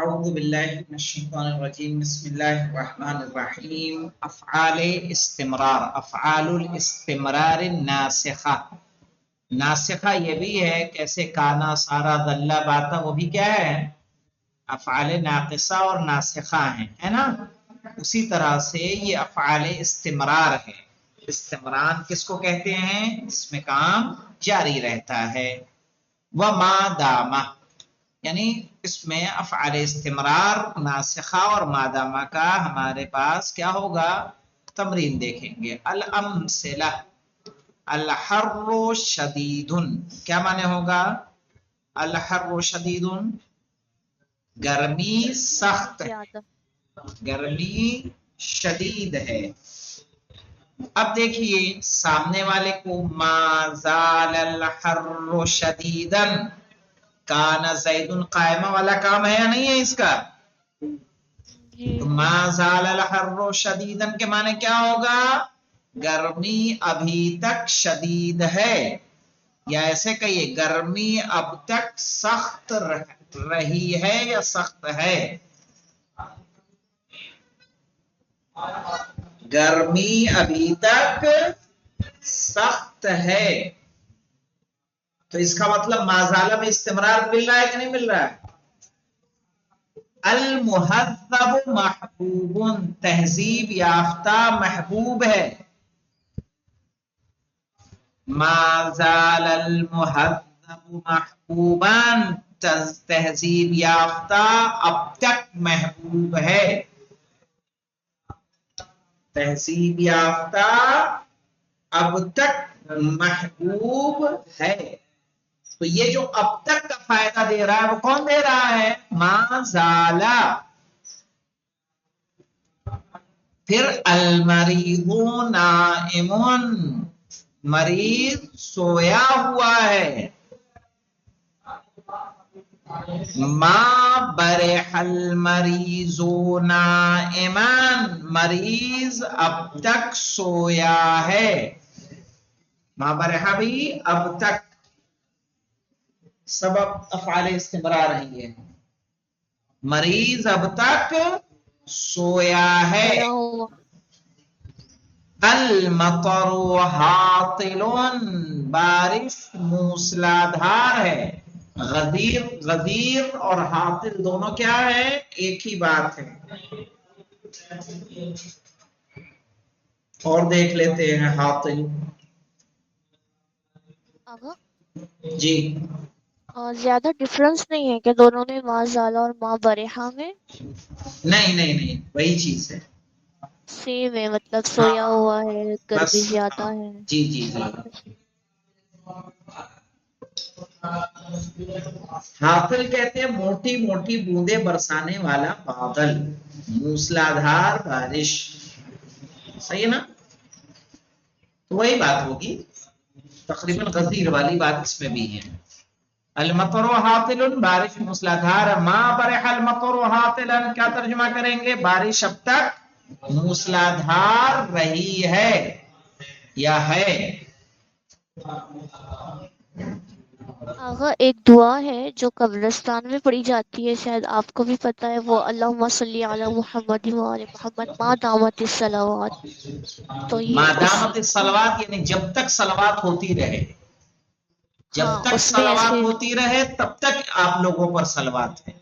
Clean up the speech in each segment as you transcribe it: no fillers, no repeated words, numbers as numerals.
اعوذ باللہ من الشیطان الرجیم بسم اللہ الرحمن الرحیم افعال استمرار افعال الاستمرار الناسخہ ناسخہ یہ بھی ہے کیسے کانا سارا ظل باتا وہ بھی کیا ہے افعال ناقصہ اور ناسخہ ہیں ہے نا اسی طرح سے یہ افعال استمرار ہے استمرار کس کو کہتے ہیں اس میں کام جاری رہتا ہے وما دامہ یعنی اس میں افعال استمرار ناسخہ اور مادامہ کا ہمارے پاس کیا ہوگا تمرین دیکھیں گے الامثلہ الحر شدید کیا معنی ہوگا الحر شدید گرمی سخت ہے گرمی شدید ہے اب دیکھیے سامنے والے کو ما زال الحر شدیدا کانا زید قائمہ والا کام ہے یا نہیں ہے اس کا تو ما زال الحر شدیدا کے معنی کیا ہوگا گرمی ابھی تک شدید ہے یا ایسے کہیے گرمی اب تک سخت رہی ہے یا سخت ہے گرمی ابھی تک سخت ہے تو اس کا مطلب مازالہ میں استمرار مل رہا ہے کہ نہیں مل رہا ہے المہذب محبوب تہذیب یافتہ محبوب ہے ما زال المہذب محبوبا تہذیب یافتہ اب تک محبوب ہے تہذیب یافتہ اب تک محبوب ہے تو یہ جو اب تک کا فائدہ دے رہا ہے وہ کون دے رہا ہے ما زالا پھر المریض نائم مریض سویا ہوا ہے ما برح المریض نائما مریض اب تک سویا ہے ما برح بھی اب تک سبب افعال استمرار ہیں یہ مریض اب تک سویا ہے المطر حاطل بارش موسلادھار ہے غدیر غدیر اور حاطل دونوں کیا ہے ایک ہی بات ہے اور دیکھ لیتے ہیں حاطل جی زیادہ ڈفرنس نہیں ہے کہ دونوں میں ما زالہ اور ما برحا میں نہیں وہی چیز ہے سیم ہے مطلب سویا ہوا ہے گرمی زیادہ ہے جی حاصل کہتے ہیں موٹی موٹی بوندیں برسانے والا بادل موسلادھار بارش صحیح ہے نا تو وہی بات ہوگی تقریباً غزیر والی بات اس میں بھی ہے المطر حاطل بارش موسلادھار ما برح المطر حاطلا کیا ترجمہ کریں گے بارش اب تک موسلادھار رہی ہے یا ہے آغا ایک دعا ہے جو قبرستان میں پڑھی جاتی ہے شاید آپ کو بھی پتا ہے وہ اللہم صلی علی محمد وعلی محمد ما دامت الصلوات تو ما یہ دامت الصلوات یعنی جب تک صلوات ہوتی رہے جب تک اس میں صلوات ایسے ہوتی رہے تب تک آپ لوگوں پر صلوات ہے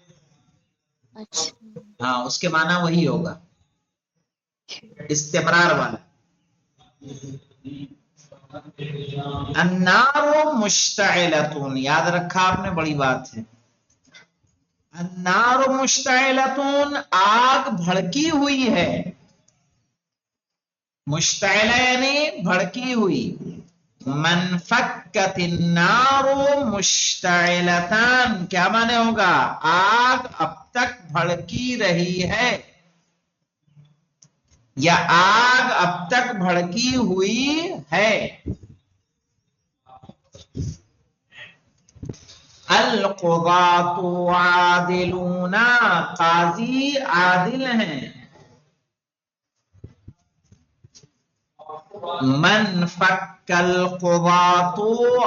اچھا ہاں اس کے معنی وہی ہوگا استمرار والا النار مشتعلۃ یاد رکھا آپ نے بڑی بات ہے النار مشتعلۃ آگ بھڑکی ہوئی ہے مشتعلہ یعنی بھڑکی ہوئی من فکت النار مشتعلتان کیا معنی ہوگا آگ اب تک بھڑکی رہی ہے یا آگ اب تک بھڑکی ہوئی ہے القضاۃ عادلون قاضی عادل ہیں من فک القضاۃ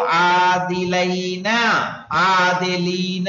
عادلین عادلین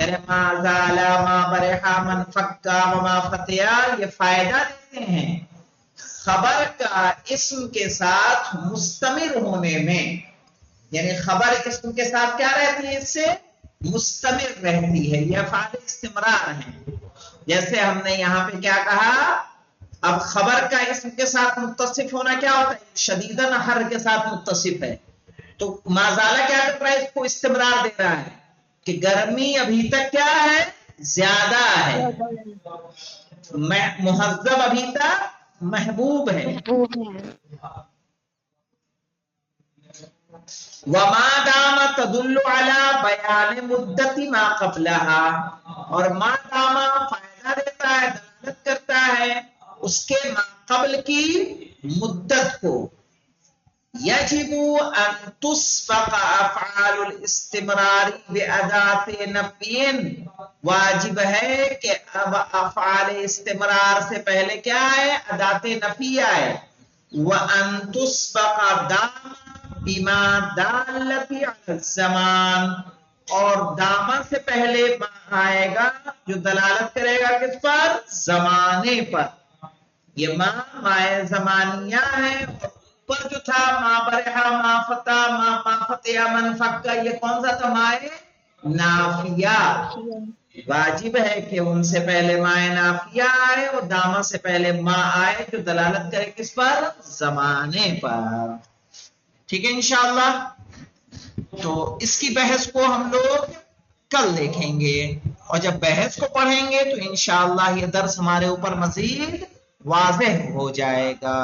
یعنی ما زالا ما برحا من فکا وما فتیا یہ فائدہ دیتے ہیں خبر کا اسم کے ساتھ مستمر ہونے میں، یعنی خبر اسم کے ساتھ کیا رہتی ہے، اس سے مستمر رہتی ہے، یہ افعال استمرار ہیں۔ جیسے ہم نے یہاں پہ کیا کہا، اب خبر کا اسم کے ساتھ متصف ہونا کیا ہوتا ہے، شدیداً ہر کے ساتھ متصف ہے، تو مازالہ کیا کر رہا ہے، اس کو استمرار دے رہا ہے کہ گرمی ابھی تک کیا ہے، زیادہ ہے، مہذب ابھی تک محبوب ہے۔ محبوب ہے۔ وما دام تدل على بیان مدت ما قبلها، اور ما دام فائدہ دیتا ہے، دلالت کرتا ہے اس کے ما قبل کی مدت کو۔ یجب ان تسبق افعال الاستمرار بادات نفی، واجب ہے کہ اب افعال استمرار سے پہلے کیا ہے، ادات نفی آئے۔ وان تسبق دام بما دالت علی الزمان، اور دامہ سے پہلے ما آئے گا جو دلالت کرے گا کس پر، زمانے پر۔ یہ مائے زمانیہ ہے، پر جو تھا ما برحا ما فتا ما فتیا من فکا، یہ کون سا تھا، مائے نافیہ۔ واجب ہے کہ ان سے پہلے مائے نافیہ آئے اور دامہ سے پہلے ما آئے جو دلالت کرے کس پر، زمانے پر۔ ٹھیک ہے انشاءاللہ، تو اس کی بحث کو ہم لوگ کل دیکھیں گے، اور جب بحث کو پڑھیں گے تو انشاءاللہ یہ درس ہمارے اوپر مزید واضح ہو جائے گا۔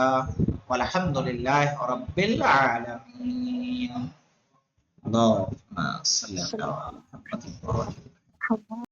والحمدللہ رب العالمین۔ اللہم صلی اللہ علیہ وسلم۔